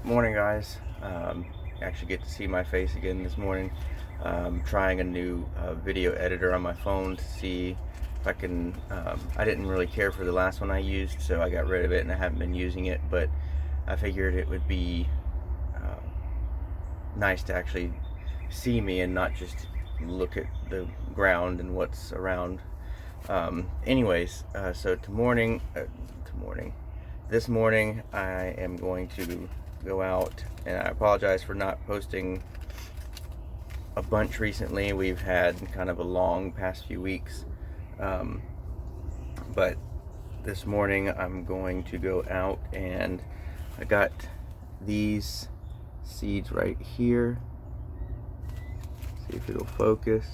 Morning, guys. Actually get to see my face again this morning. Trying a new video editor on my phone to see if I can. I didn't really care for the last one I used, so I got rid of it and I haven't been using it, but I figured it would be nice to actually see me and not just look at the ground and what's around. Anyways, so this morning I am going to go out, and I apologize for not posting a bunch recently. We've had kind of a long past few weeks, but this morning I'm going to go out, and I got these seeds right here. See if it'll focus.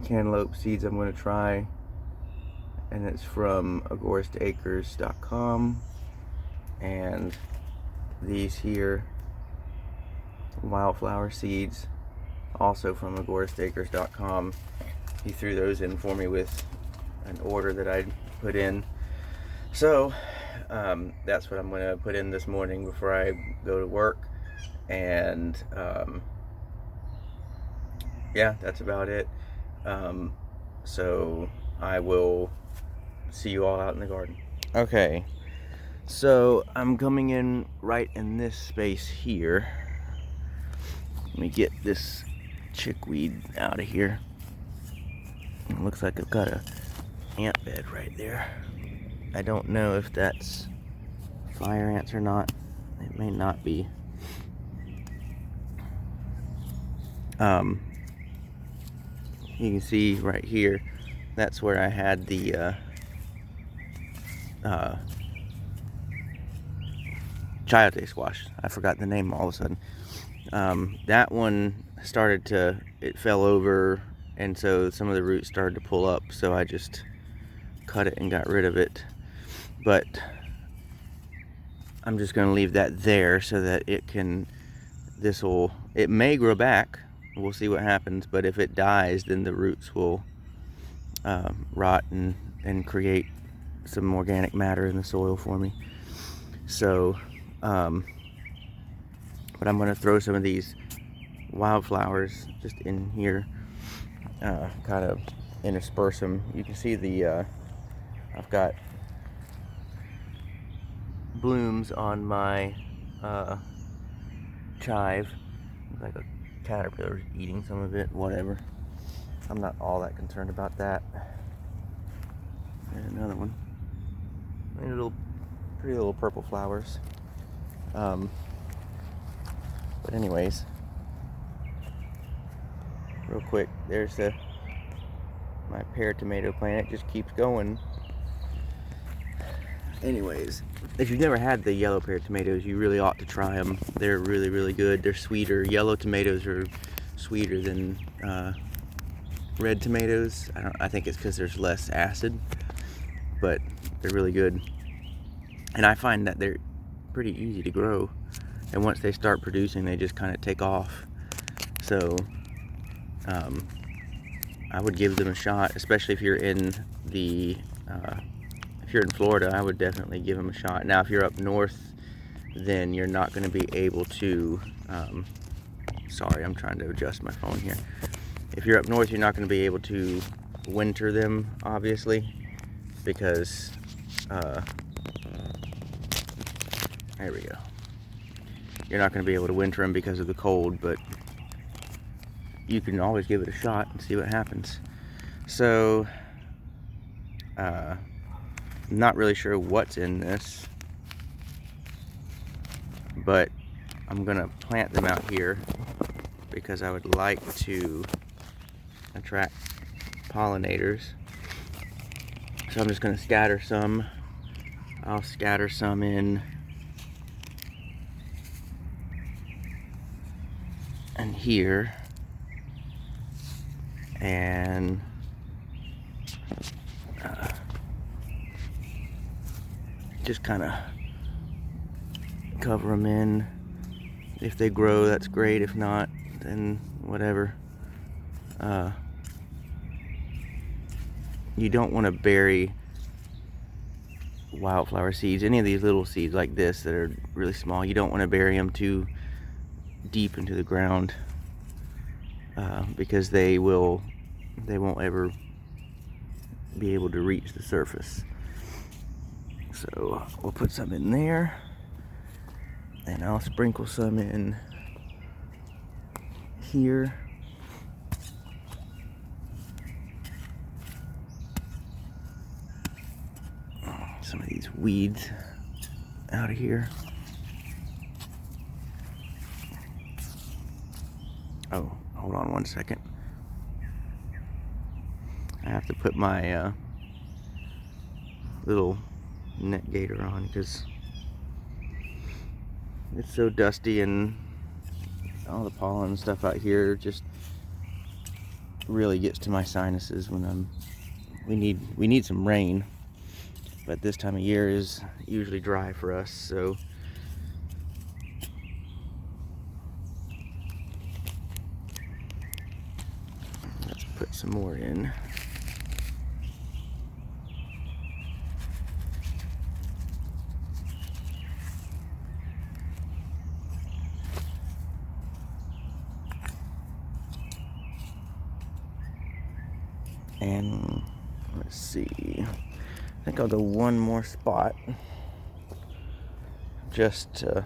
Cantaloupe seeds I'm going to try, and it's from agoristacres.com. and these here, Wildflower seeds, also from agoristacres.com. He threw those in for me with an order that I put in, so that's what I'm going to put in this morning before I go to work. And yeah, that's about it. So I will see you all out in the garden. Okay, so I'm coming in right in this space here. Let me get this chickweed out of here. It looks like I've got a ant bed right there. I don't know if that's fire ants or not. It may not be. You can see right here, that's where I had the chayote squash. I forgot the name all of a sudden. That one it fell over, and so some of the roots started to pull up, so I just cut it and got rid of it. But I'm just going to leave that there so that it may grow back. We'll see what happens, but if it dies, then the roots will rot and create some organic matter in the soil for me. So but I'm going to throw some of these wildflowers just in here, kind of intersperse them. You can see I've got blooms on my chive. Looks like a caterpillar's eating some of it, whatever. I'm not all that concerned about that. There's another one. Pretty little purple flowers. But anyways, real quick, there's my pear tomato plant. It just keeps going. Anyways, if you've never had the yellow pear tomatoes, you really ought to try them. They're really, really good. They're sweeter. Yellow tomatoes are sweeter than red tomatoes. I think it's because there's less acid, but they're really good. And I find that they're pretty easy to grow, and once they start producing, they just kind of take off. So I would give them a shot, especially if you're in Florida. I would definitely give them a shot. Now, if you're up north, then you're not going to be able to. Sorry, I'm trying to adjust my phone here. If you're up north, you're not going to be able to winter them, obviously, because there we go. You're not going to be able to winter them because of the cold, but you can always give it a shot and see what happens. So, I'm not really sure what's in this, but I'm going to plant them out here because I would like to attract pollinators. So I'm just going to scatter some. I'll scatter some in and here, and just kind of cover them in. If they grow, that's great. If not, then whatever. You don't want to bury wildflower seeds, any of these little seeds like this that are really small, you don't want to bury them too deep into the ground, because they won't ever be able to reach the surface. So we'll put some in there, and I'll sprinkle some in here. Some of these weeds out of here. Oh, hold on one second. I have to put my little net gaiter on because it's so dusty, and all the pollen and stuff out here just really gets to my sinuses when we need some rain, but this time of year is usually dry for us, so let's put some more in. And let's see, I think I'll go one more spot just to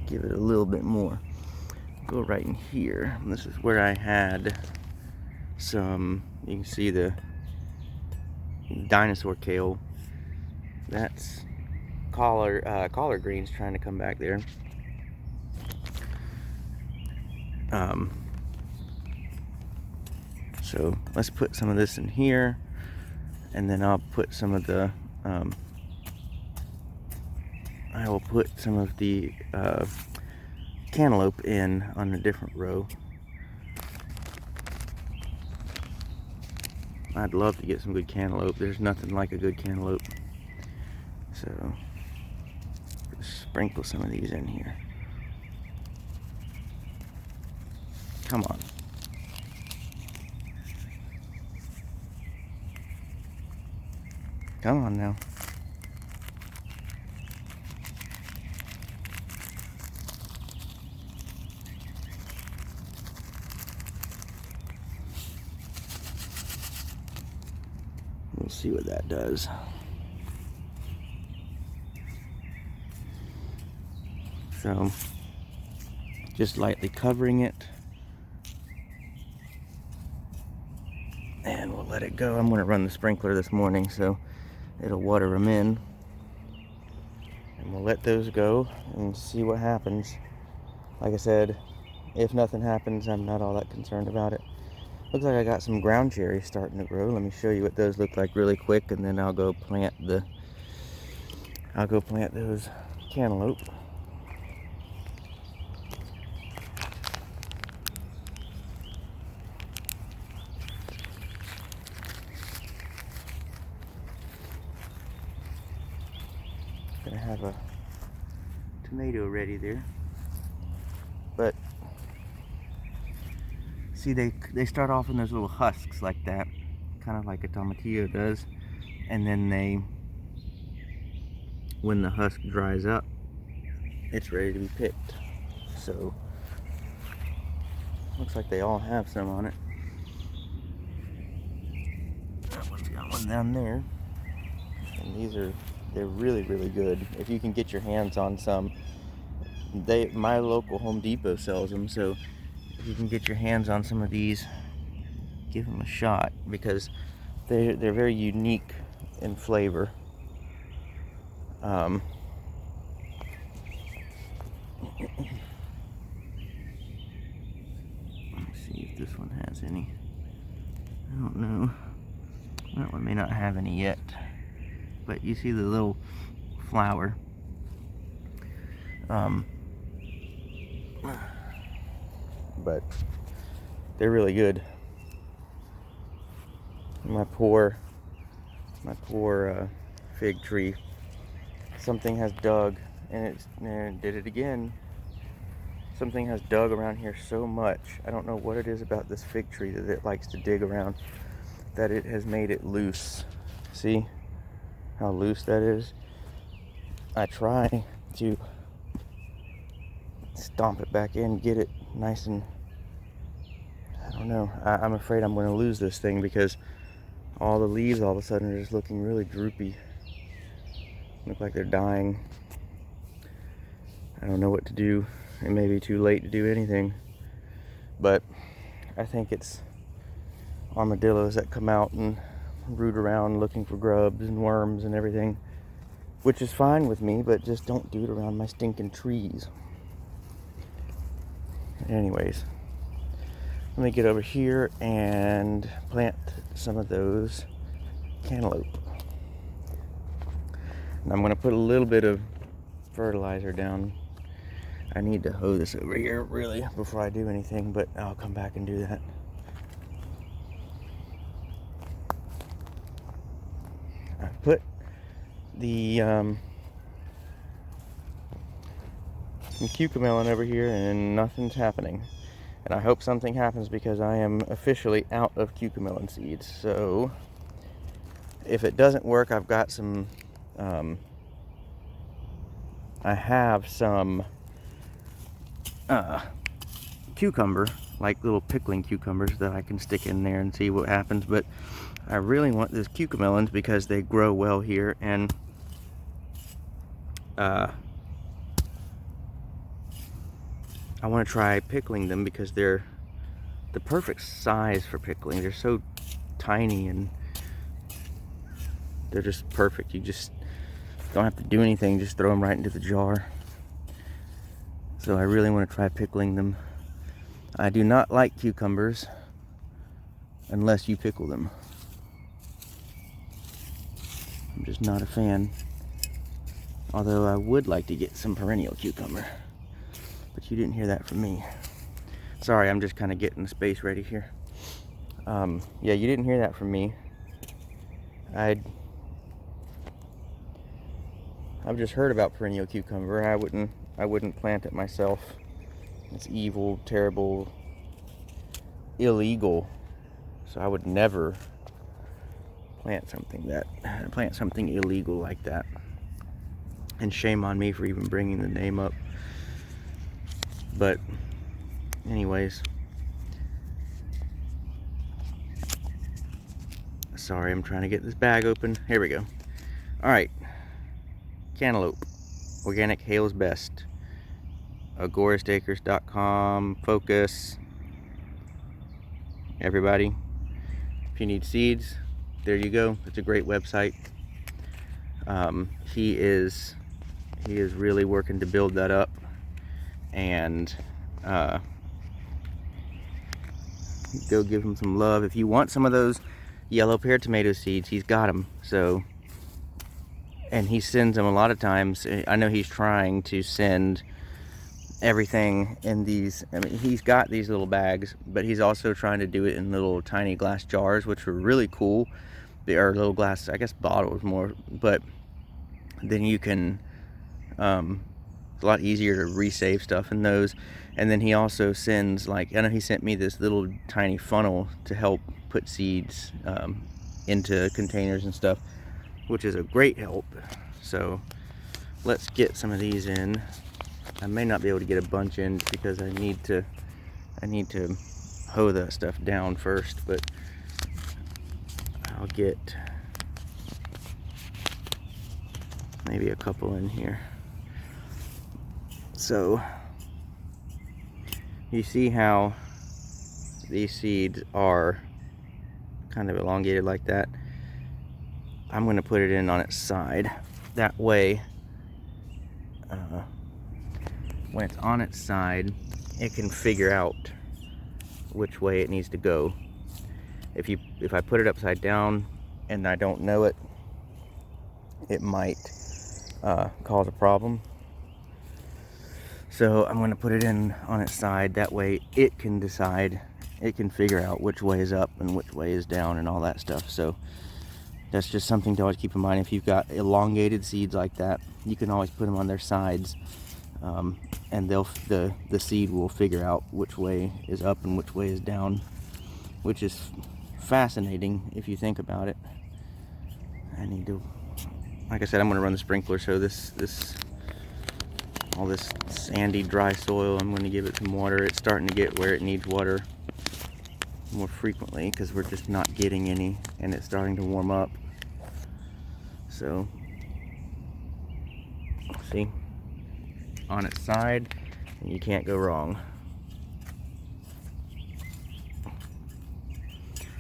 give it a little bit more. Go right in here. This is where I had some, you can see the dinosaur kale. That's collard greens trying to come back there. So let's put some of this in here, and then I'll put some of the I will put some of the cantaloupe in on a different row. I'd love to get some good cantaloupe. There's nothing like a good cantaloupe. So just sprinkle some of these in here. Come on. Come on now. We'll see what that does. So, just lightly covering it. And we'll let it go. I'm going to run the sprinkler this morning, so it'll water them in. And we'll let those go and see what happens. Like I said, if nothing happens, I'm not all that concerned about it. Looks like I got some ground cherries starting to grow. Let me show you what those look like really quick, and then I'll go plant those cantaloupe. Gonna have a tomato ready there, but see, they start off in those little husks like that, kind of like a tomatillo does, and then when the husk dries up, it's ready to be picked. So looks like they all have some on it. That one's got one down there, and they're really, really good. If you can get your hands on some, my local Home Depot sells them, so if you can get your hands on some of these, give them a shot, because they're very unique in flavor. Let's see if this one has any. I don't know. That one may not have any yet. But you see the little flower. But they're really good. My poor fig tree. Something has dug, and it did it again. Something has dug around here so much. I don't know what it is about this fig tree that it likes to dig around. that it has made it loose. See how loose that is? I try to stomp it back in, get it nice and, I don't know, I'm afraid I'm going to lose this thing because all the leaves all of a sudden are just looking really droopy. Look like they're dying. I don't know what to do. It may be too late to do anything, but I think it's armadillos that come out and root around looking for grubs and worms and everything, which is fine with me, but just don't do it around my stinking trees. Anyways, let me get over here and plant some of those cantaloupe. And I'm going to put a little bit of fertilizer down. I need to hoe this over here really before I do anything, but I'll come back and do that. I've put the cucamelon over here and nothing's happening. And I hope something happens because I am officially out of cucamelon seeds. So if it doesn't work, I've got some, I have some cucumber, like little pickling cucumbers that I can stick in there and see what happens. But I really want this cucamelons because they grow well here, and I want to try pickling them because they're the perfect size for pickling. They're so tiny and they're just perfect. You just don't have to do anything, just throw them right into the jar. So I really want to try pickling them. I do not like cucumbers unless you pickle them. I'm just not a fan. Although I would like to get some perennial cucumber. But you didn't hear that from me. Sorry, I'm just kind of getting the space ready here. Yeah, you didn't hear that from me. I've just heard about perennial cucumber. I wouldn't plant it myself. It's evil, terrible, illegal. So I would never plant something illegal like that. And shame on me for even bringing the name up. But anyways, sorry, I'm trying to get this bag open. Here we go. All right, cantaloupe, organic Hale's Best, agoristacres.com, focus. Everybody, if you need seeds, there you go. It's a great website. He is really working to build that up, and go give him some love. If you want some of those yellow pear tomato seeds, he's got them. So, and he sends them a lot of times. I know he's trying to send everything in these. I mean, he's got these little bags, but he's also trying to do it in little tiny glass jars, which are really cool. They are little glass, I guess, bottles more, but then you can it's a lot easier to resave stuff in those. And then he also sends, like, I know he sent me this little tiny funnel to help put seeds into containers and stuff, which is a great help. So let's get some of these in. I may not be able to get a bunch in because I need to hoe that stuff down first, but I'll get maybe a couple in here. So you see how these seeds are kind of elongated like that. I'm going to put it in on its side. That way, when it's on its side, it can figure out which way it needs to go. If I put it upside down and I don't know it, it might cause a problem. So I'm going to put it in on its side. That way it can decide, it can figure out which way is up and which way is down and all that stuff. So that's just something to always keep in mind. If you've got elongated seeds like that, you can always put them on their sides, and the seed will figure out which way is up and which way is down, which is fascinating if you think about it. I need to, like I said, I'm going to run the sprinkler, so all this sandy, dry soil, I'm going to give it some water. It's starting to get where it needs water more frequently because we're just not getting any, and it's starting to warm up. So, see, on its side, and you can't go wrong.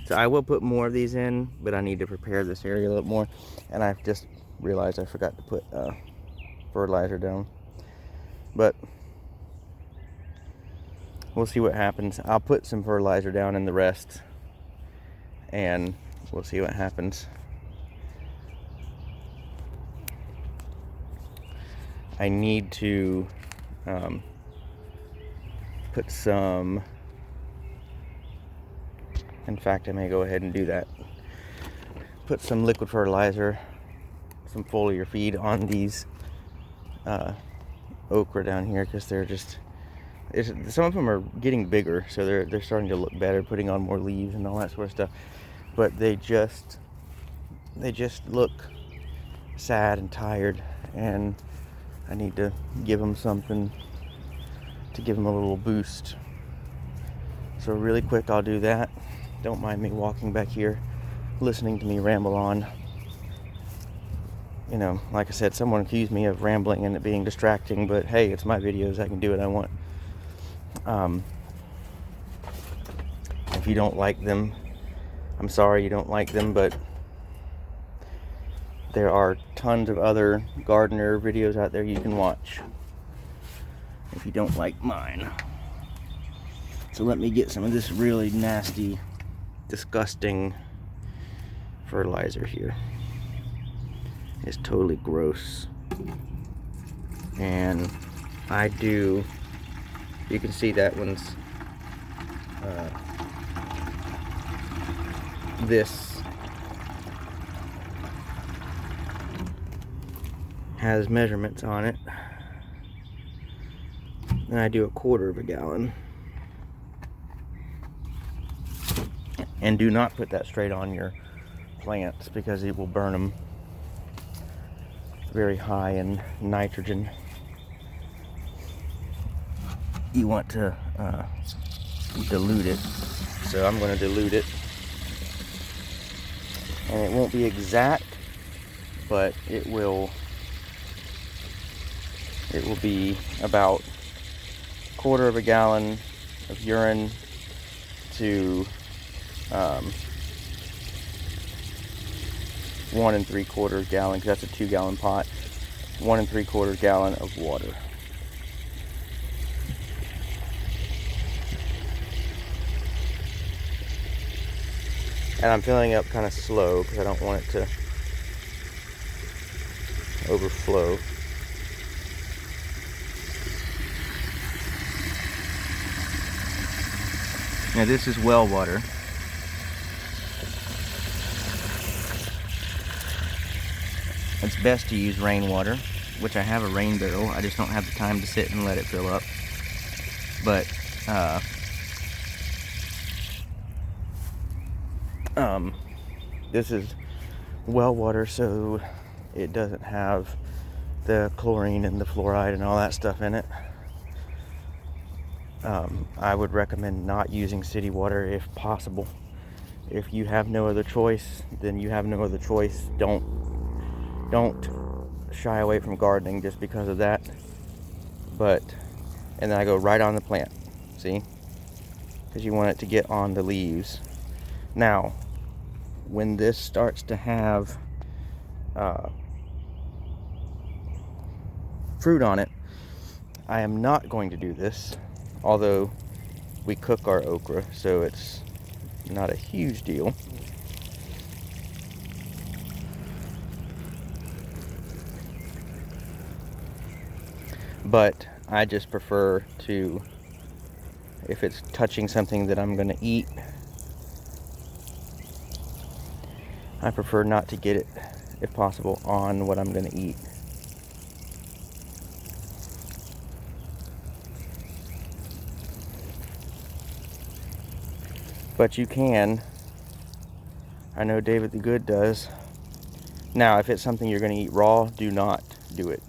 So I will put more of these in, but I need to prepare this area a little more. And I've just realized I forgot to put fertilizer down. But we'll see what happens. I'll put some fertilizer down in the rest, and we'll see what happens. I need to put some, in fact, I may go ahead and do that. Put some liquid fertilizer, some foliar feed on these okra down here, because they're just, some of them are getting bigger, so they're starting to look better, putting on more leaves and all that sort of stuff. But they just look sad and tired, and I need to give them something to give them a little boost. So really quick, I'll do that. Don't mind me walking back here, listening to me ramble on. You know, like I said, someone accused me of rambling and it being distracting, but hey, it's my videos, I can do what I want. If you don't like them, I'm sorry you don't like them, but there are tons of other gardener videos out there you can watch if you don't like mine. So let me get some of this really nasty, disgusting fertilizer here. It's totally gross. And you can see that one's this has measurements on it, and I do 1/4 gallon. And do not put that straight on your plants, because it will burn them. Very high in nitrogen. You want to dilute it. So I'm going to dilute it. And it won't be exact, but it will be about 1/4 gallon of urine to 1 3/4 gallon, because that's a 2-gallon pot. 1 3/4 gallon of water. And I'm filling up kind of slow because I don't want it to overflow. Now this is well water. It's best to use rainwater, which I have a rain barrel. I just don't have the time to sit and let it fill up. But this is well water, so it doesn't have the chlorine and the fluoride and all that stuff in it. I would recommend not using city water if possible. If you have no other choice, then you have no other choice. Don't shy away from gardening just because of that. And then I go right on the plant, see? Because you want it to get on the leaves. Now, when this starts to have fruit on it, I am not going to do this, although we cook our okra, so it's not a huge deal. But I just prefer to, if it's touching something that I'm going to eat, I prefer not to get it, if possible, on what I'm going to eat. But you can I know David the Good does. Now, if it's something you're going to eat raw, do not do it.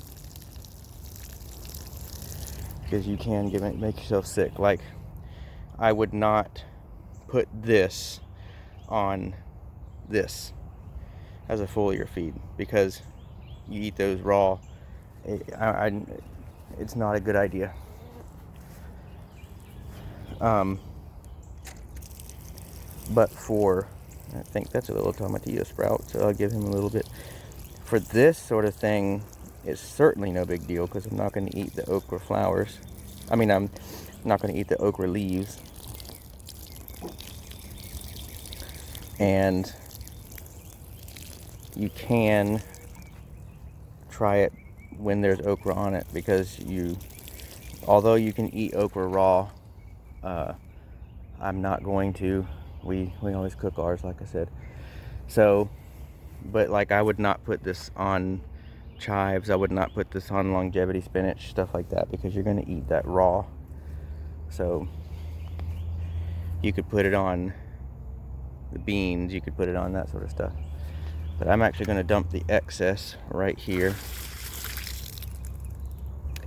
Because you can make yourself sick. Like, I would not put this on this as a foliar feed, because you eat those raw. It's not a good idea. But I think that's a little tomatillo sprout, so I'll give him a little bit. For this sort of thing, it's certainly no big deal, because I'm not going to eat the okra flowers. I mean, I'm not going to eat the okra leaves. And you can try it when there's okra on it, because although you can eat okra raw, I'm not going to. We always cook ours, like I said. So, but like, I would not put this on chives. I would not put this on longevity spinach, stuff like that, because you're going to eat that raw. So you could put it on the beans, you could put it on that sort of stuff. But I'm actually going to dump the excess right here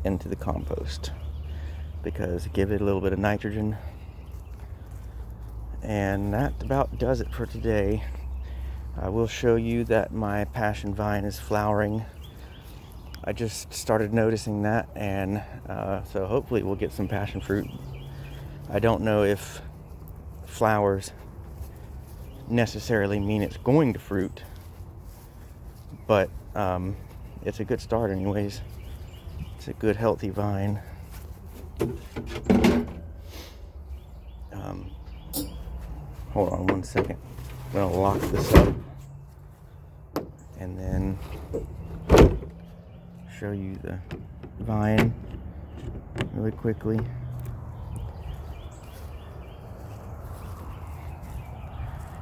into the compost, because give it a little bit of nitrogen. And that about does it for today. I will show you that my passion vine is flowering. I just started noticing that, and so hopefully we'll get some passion fruit. I don't know if flowers necessarily mean it's going to fruit, but it's a good start anyways. It's a good healthy vine. Hold on one second. I'm gonna lock this up and then show you the vine really quickly.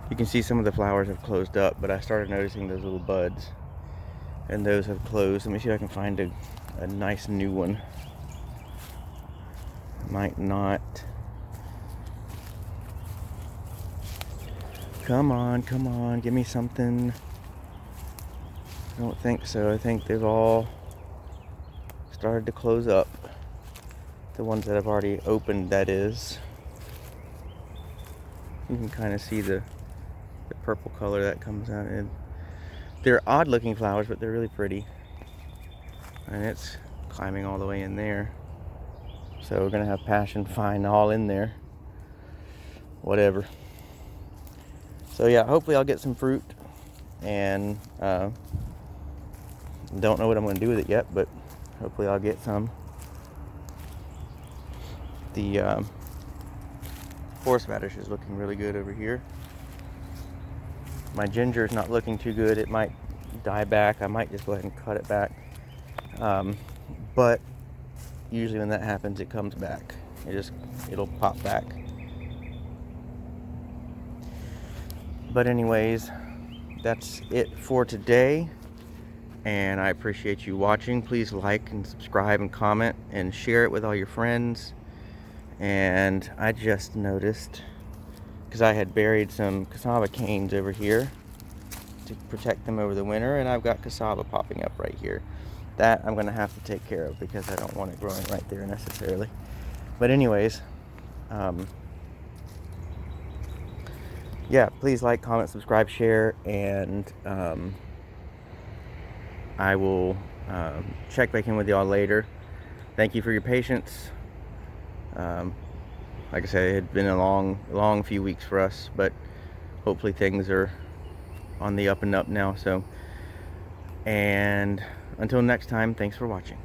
You can see some of the flowers have closed up, but I started noticing those little buds, and those have closed. Let me see if I can find a nice new one. Might not. Come on, give me something. I don't think so. I think they've all started to close up. The ones that I've already opened, that is. You can kind of see the purple color that comes out. And they're odd looking flowers, but they're really pretty. And it's climbing all the way in there. So we're gonna have passion vine all in there. Whatever. So yeah, hopefully I'll get some fruit, and don't know what I'm going to do with it yet, but hopefully I'll get some. The horseradish is looking really good over here. My ginger is not looking too good. It might die back. I might just go ahead and cut it back. But usually when that happens, it comes back. It'll pop back. But anyways, that's it for today, and I appreciate you watching. Please like and subscribe and comment and share it with all your friends. And I just noticed, because I had buried some cassava canes over here to protect them over the winter, and I've got cassava popping up right here. That I'm going to have to take care of, because I don't want it growing right there necessarily. But anyways, yeah, please like, comment, subscribe, share, and I will check back in with y'all later. Thank you for your patience. Like I said, it had been a long few weeks for us, but hopefully things are on the up and up now. So, and until next time, thanks for watching.